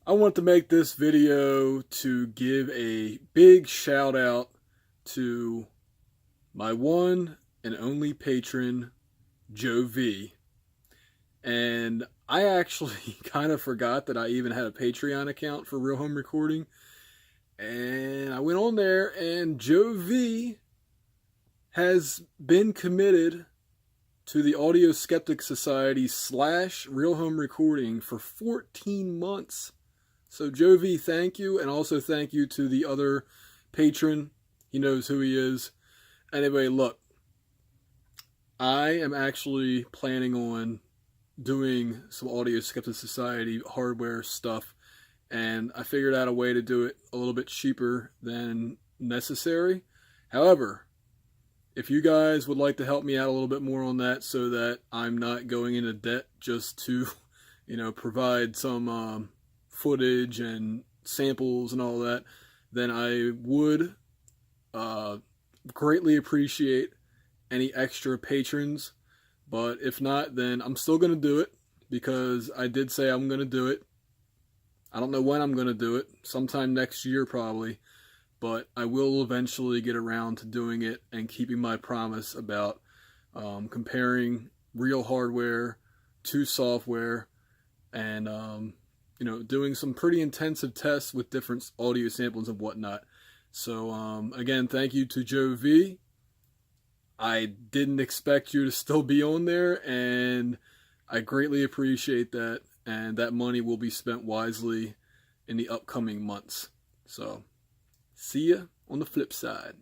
I want to make this video to give a big shout out to my one and only patron, Joe V. And I actually kind of forgot that I even had a Patreon account for Real Home Recording. And I went on there, and Joe V has been committed to the Audio Skeptic Society / Real Home Recording for 14 months. So Joe V, thank you, and also thank you to the other patron. He knows who he is. Anyway, look, I am actually planning on doing some Audio Skeptic Society hardware stuff, and I figured out a way to do it a little bit cheaper than necessary. However, if you guys would like to help me out a little bit more on that so that I'm not going into debt just to, provide some footage and samples and all that, then I would greatly appreciate any extra patrons. But if not, then I'm still going to do it because I did say I'm going to do it. I don't know when I'm going to do it. Sometime next year probably. But I will eventually get around to doing it and keeping my promise about comparing real hardware to software and, doing some pretty intensive tests with different audio samples and whatnot. So, again, thank you to Joe V. I didn't expect you to still be on there, and I greatly appreciate that. And that money will be spent wisely in the upcoming months. So, see ya on the flip side.